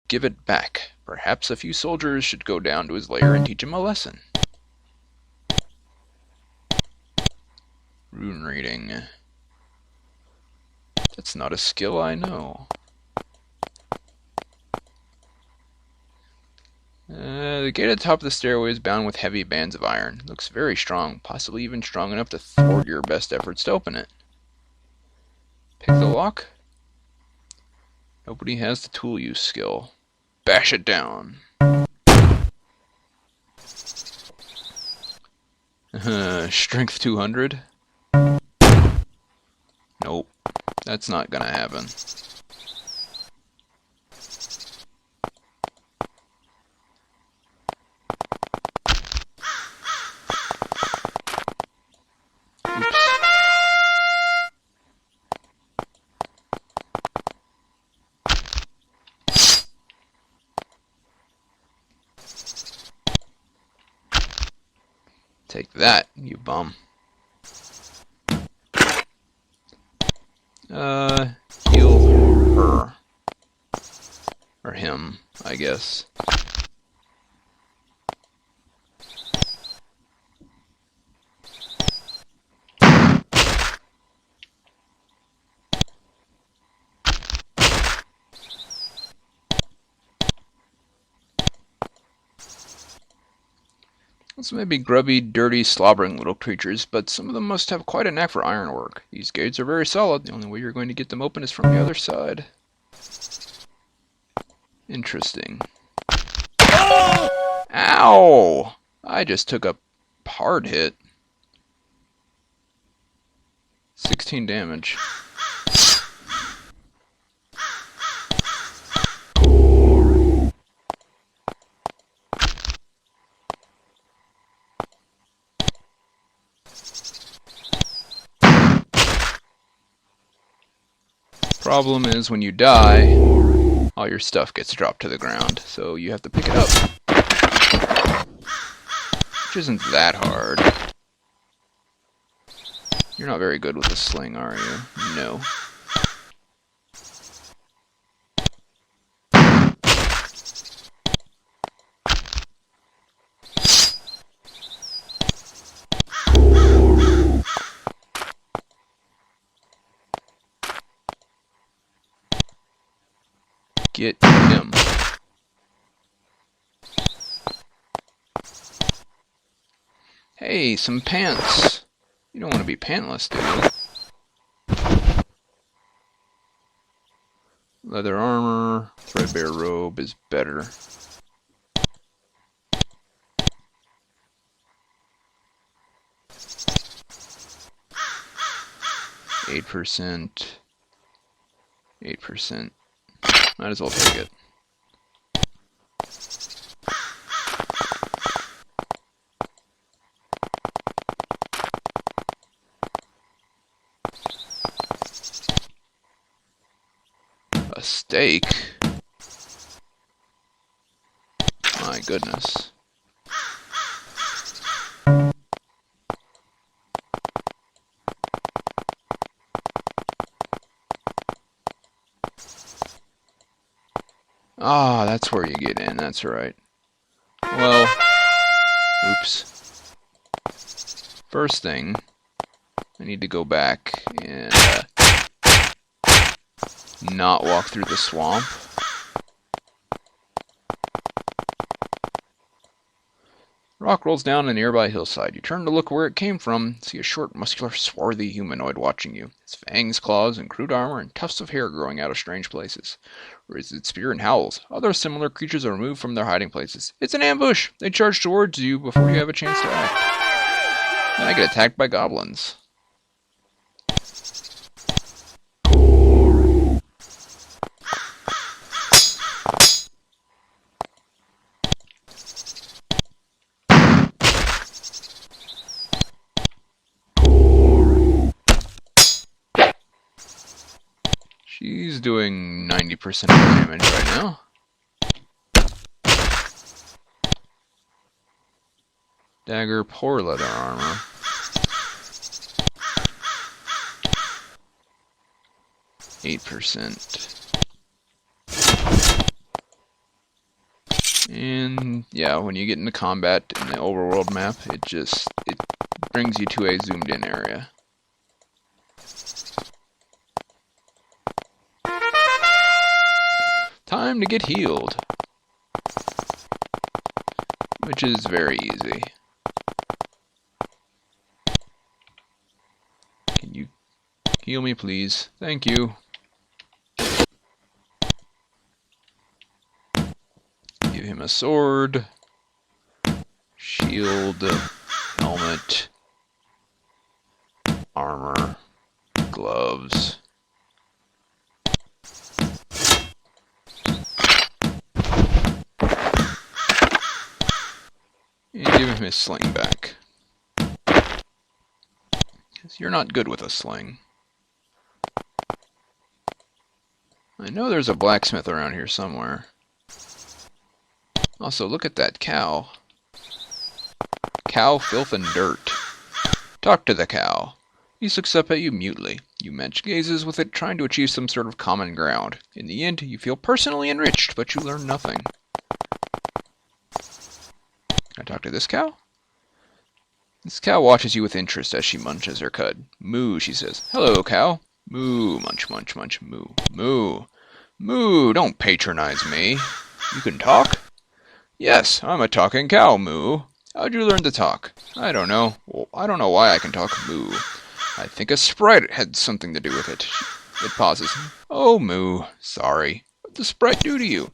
give it back. Perhaps a few soldiers should go down to his lair and teach him a lesson. Rune reading. That's not a skill I know. The gate at the top of the stairway is bound with heavy bands of iron. Looks very strong, possibly even strong enough to thwart your best efforts to open it. Pick the lock. Nobody has the tool use skill. Bash it down. Strength 200? Nope, that's not gonna happen. Take that, you bum. Heal her. Or him, I guess. Those may be grubby, dirty, slobbering little creatures, but some of them must have quite a knack for ironwork. These gates are very solid. The only way you're going to get them open is from the other side. Interesting. Ow! I just took a hard hit. 16 damage. Problem is, when you die, all your stuff gets dropped to the ground, so you have to pick it up. Which isn't that hard. You're not very good with a sling, are you? No. Get him. Hey, some pants. You don't want to be pantless, do you? Leather armor, threadbare robe is better. Eight %. 8%. Might as well take it. A steak? My goodness. Ah, that's where you get in, that's right. Well, oops. First thing, I need to go back and not walk through the swamp. Rock rolls down a nearby hillside. You turn to look where it came from, see a short, muscular, swarthy humanoid watching you. Its fangs, claws, and crude armor, and tufts of hair growing out of strange places. Raises its spear and howls. Other similar creatures are removed from their hiding places. It's an ambush! They charge towards you before you have a chance to act. Then I get attacked by goblins. She's doing 90% of the damage right now. Dagger, poor leather armor. %. And yeah, when you get into combat in the overworld map, it brings you to a zoomed in area. Time to get healed. Which is very easy. Can you heal me, please? Thank you. Give him a sword, shield, helmet, armor, gloves. And give him his sling back. Because you're not good with a sling. I know there's a blacksmith around here somewhere. Also, look at that cow. Cow, filth, and dirt. Talk to the cow. He looks up at you mutely. You match gazes with it, trying to achieve some sort of common ground. In the end, you feel personally enriched, but you learn nothing. Can I talk to this cow? This cow watches you with interest as she munches her cud. Moo, she says. Hello, cow. Moo, munch, munch, munch, moo. Moo. Moo, don't patronize me. You can talk? Yes, I'm a talking cow, Moo. How'd you learn to talk? I don't know. Well, I don't know why I can talk, Moo. I think a sprite had something to do with it. It pauses. Oh, Moo. Sorry. What'd the sprite do to you?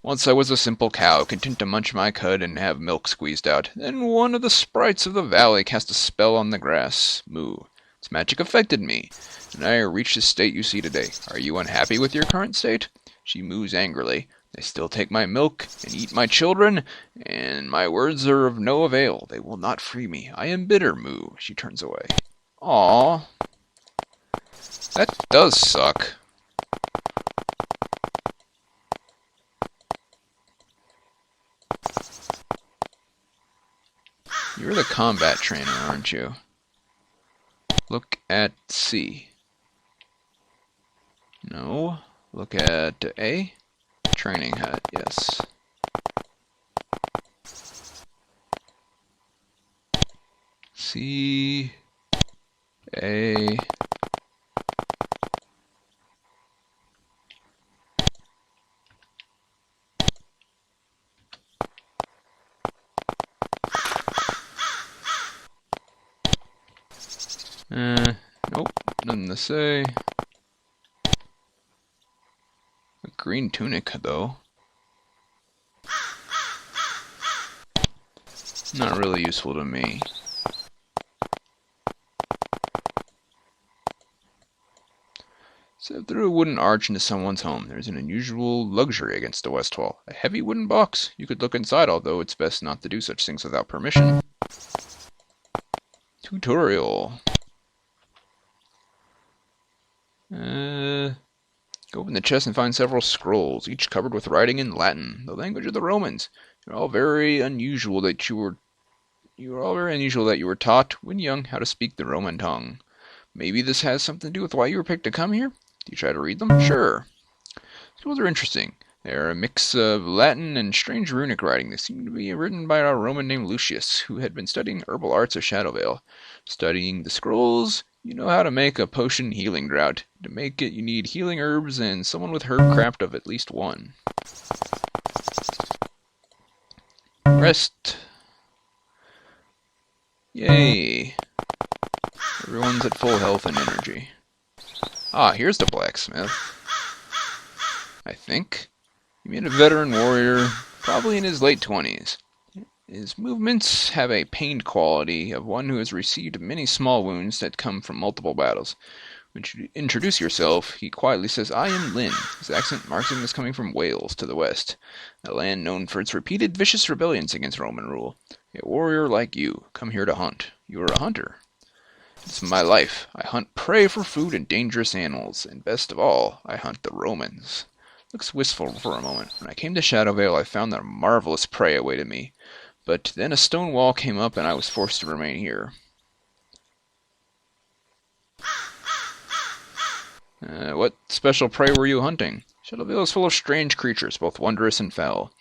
Once I was a simple cow, content to munch my cud and have milk squeezed out. Then one of the sprites of the valley cast a spell on the grass. Moo. Its magic affected me, and I reached the state you see today. Are you unhappy with your current state? She moos angrily. They still take my milk and eat my children, and my words are of no avail. They will not free me. I am bitter, Moo. She turns away. Aww. That does suck. You're the combat trainer, aren't you? Look at C. No. Look at A. Training hut, yes. C. A. Nope, nothing to say. A green tunic, though. Not really useful to me. Step through a wooden arch into someone's home. There's an unusual luxury against the west wall. A heavy wooden box. You could look inside, although it's best not to do such things without permission. Tutorial. Go open the chest and find several scrolls, each covered with writing in Latin, the language of the Romans. You're all very unusual that you were taught when young how to speak the Roman tongue. Maybe this has something to do with why you were picked to come here? Do you try to read them? Sure. Scrolls are interesting. They're a mix of Latin and strange runic writing. They seem to be written by a Roman named Lucius, who had been studying herbal arts of Shadowvale. Studying the scrolls, you know how to make a potion healing drought. To make it, you need healing herbs and someone with herb craft of at least one. Rest. Yay. Everyone's at full health and energy. Ah, here's the blacksmith. I think. He made a veteran warrior, probably in his late 20s. His movements have a pained quality of one who has received many small wounds that come from multiple battles. When you introduce yourself, he quietly says, I am Lynn. His accent marks him as coming from Wales to the west, a land known for its repeated vicious rebellions against Roman rule. A warrior like you, come here to hunt. You are a hunter. It's my life. I hunt prey for food and dangerous animals, and best of all, I hunt the Romans. Looks wistful for a moment. When I came to Shadowvale, I found that marvelous prey awaited me. But then a stone wall came up, and I was forced to remain here. What special prey were you hunting? Shadowvale is full of strange creatures, both wondrous and foul.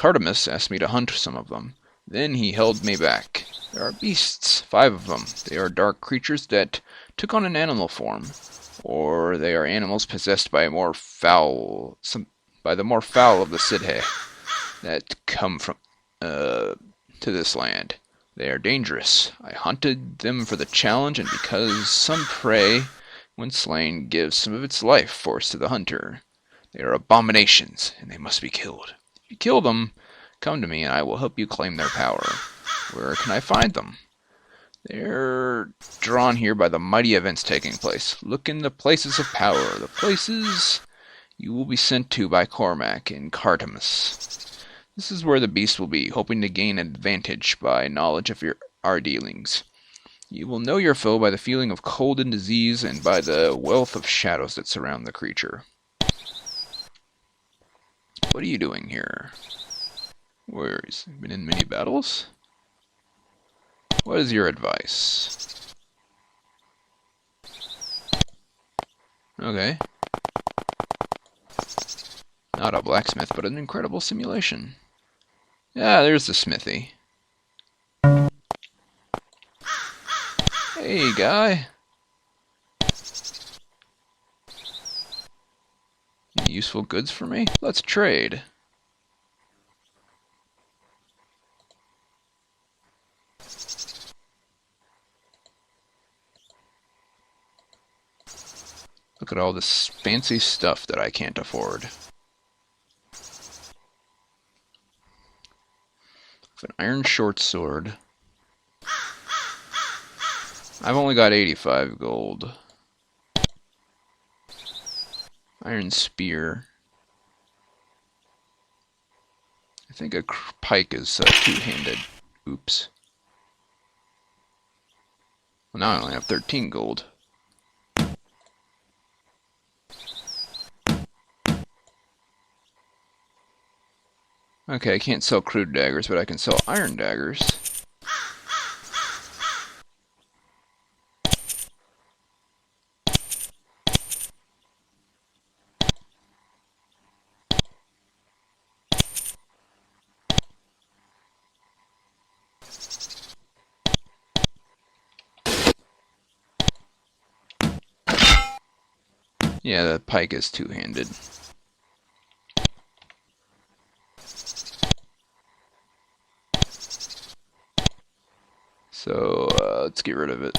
Cardamus asked me to hunt some of them. Then he held me back. There are beasts, 5 of them. They are dark creatures that took on an animal form, or they are animals possessed by by the more foul of the Sidhe that come from to this land. They are dangerous. I hunted them for the challenge, and because some prey, when slain, gives some of its life force to the hunter. They are abominations, and they must be killed. If you kill them, come to me, and I will help you claim their power. Where can I find them? They're drawn here by the mighty events taking place. Look in the places of power, the places you will be sent to by Cormac in Cardamus. This is where the beast will be, hoping to gain advantage by knowledge of our dealings. You will know your foe by the feeling of cold and disease, and by the wealth of shadows that surround the creature. What are you doing here? Where is he? Been in many battles? What is your advice? Okay. Not a blacksmith, but an incredible simulation. Yeah, there's the smithy. Hey, guy. Any useful goods for me? Let's trade. Look at all this fancy stuff that I can't afford. An iron short sword. I've only got 85 gold. Iron spear. I think a pike is two-handed. Oops. Well, now I only have 13 gold. Okay, I can't sell crude daggers, but I can sell iron daggers. Yeah, the pike is two-handed. So, let's get rid of it.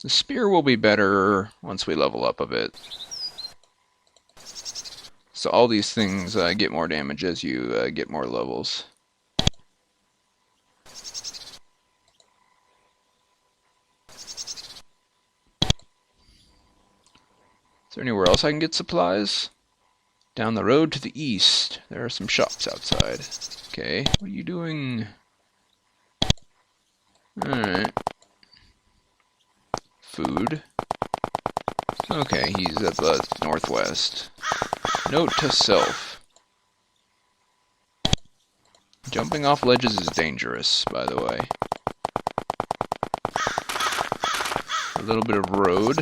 The spear will be better once we level up a bit. So all these things get more damage as you get more levels. Is there anywhere else I can get supplies? Down the road to the east, there are some shops outside. Okay, what are you doing? Alright. Food. Okay, he's at the northwest. Note to self. Jumping off ledges is dangerous, by the way. A little bit of road.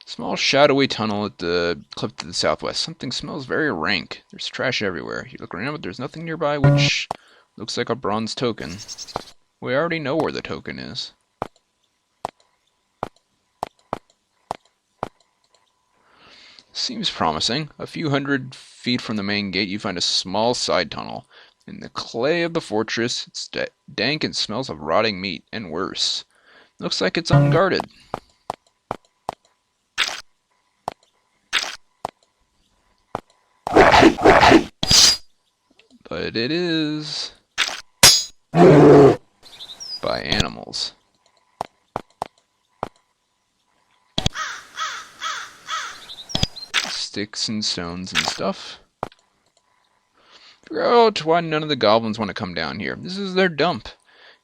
Small shadowy tunnel at the cliff to the southwest. Something smells very rank. There's trash everywhere. You look around, but there's nothing nearby, which looks like a bronze token. We already know where the token is. Seems promising. A few hundred feet from the main gate, you find a small side tunnel. In the clay of the fortress, it's dank and smells of rotting meat, and worse. Looks like it's unguarded. But it is by animals. Sticks and stones and stuff. Figure out why none of the goblins want to come down here. This is their dump.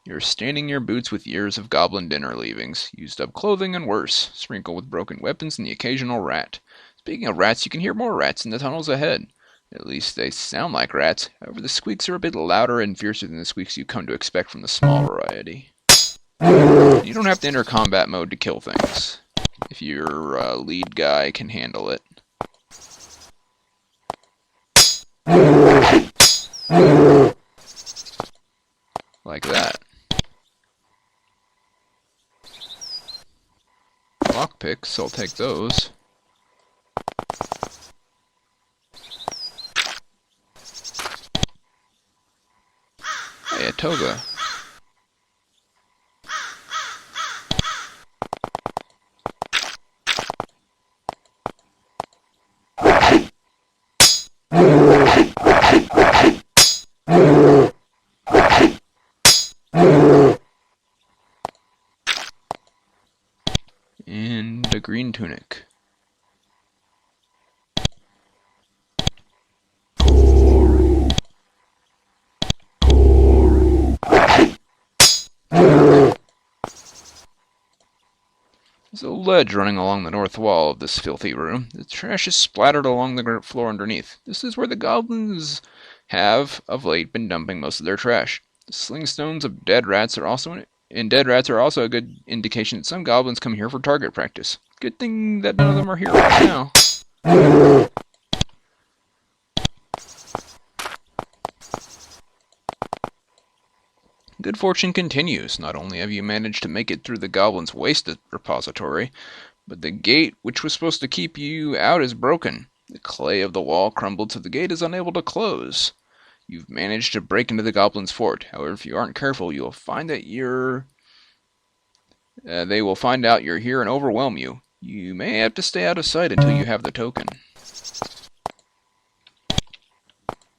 You're staining your boots with years of goblin dinner leavings, used up clothing and worse, sprinkled with broken weapons and the occasional rat. It's Speaking of rats, you can hear more rats in the tunnels ahead. At least they sound like rats. However, the squeaks are a bit louder and fiercer than the squeaks you come to expect from the small variety. You don't have to enter combat mode to kill things, if your lead guy can handle it. Like that. Lockpicks, I'll take those. Hey, a toga. And a green tunic. There's a ledge running along the north wall of this filthy room. The trash is splattered along the floor underneath. This is where the goblins have, of late, been dumping most of their trash. The slingstones of dead rats are also a good indication that some goblins come here for target practice. Good thing that none of them are here right now. Good fortune continues. Not only have you managed to make it through the goblin's waste repository, but the gate which was supposed to keep you out is broken. The clay of the wall crumbled so the gate is unable to close. You've managed to break into the goblin's fort. However, if you aren't careful, you'll find that they will find out you're here and overwhelm you. You may have to stay out of sight until you have the token.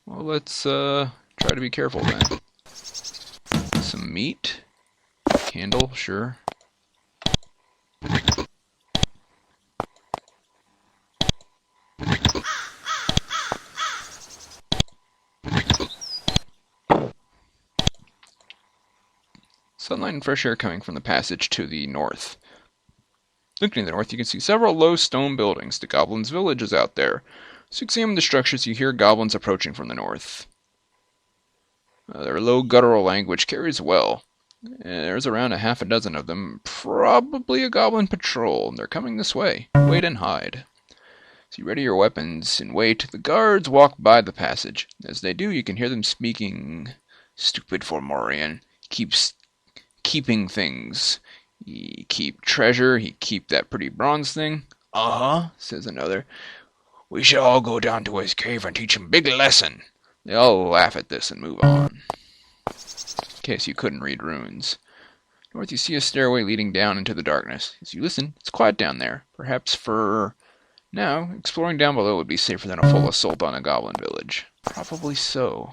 Well, let's try to be careful then. Some meat. Candle, sure. Sunlight and fresh air coming from the passage to the north. Looking to the north, you can see several low stone buildings. The goblins' village is out there. As you examine the structures, you hear goblins approaching from the north. Their low guttural language carries well. There's around a half a dozen of them. Probably a goblin patrol. They're coming this way. Wait and hide. So you ready your weapons and wait. The guards walk by the passage. As they do, you can hear them speaking. Stupid Fomorian. Keeping things. He keep treasure. He keep that pretty bronze thing. Uh-huh, says another. We shall all go down to his cave and teach him big lesson. They all laugh at this and move on. In case you couldn't read runes. North you see a stairway leading down into the darkness. As you listen, it's quiet down there. Perhaps for now, exploring down below would be safer than a full assault on a goblin village. Probably so.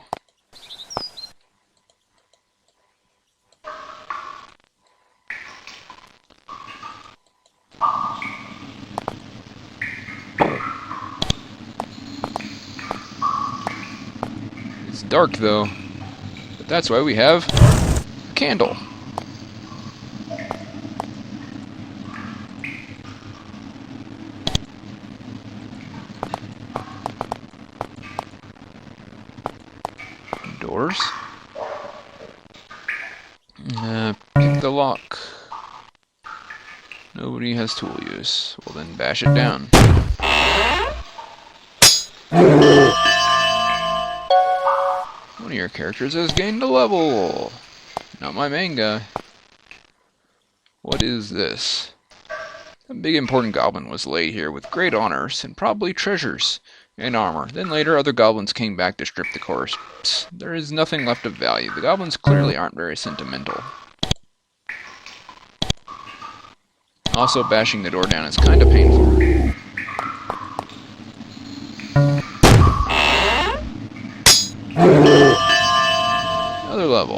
It's dark though, but that's why we have a candle. Doors. Pick the lock. Nobody has tool use. Well then bash it down. One of your characters has gained a level. Not my main guy. What is this? A big important goblin was laid here with great honors and probably treasures and armor. Then later other goblins came back to strip the corpse. There is nothing left of value. The goblins clearly aren't very sentimental. Also, bashing the door down is kind of painful. Another level.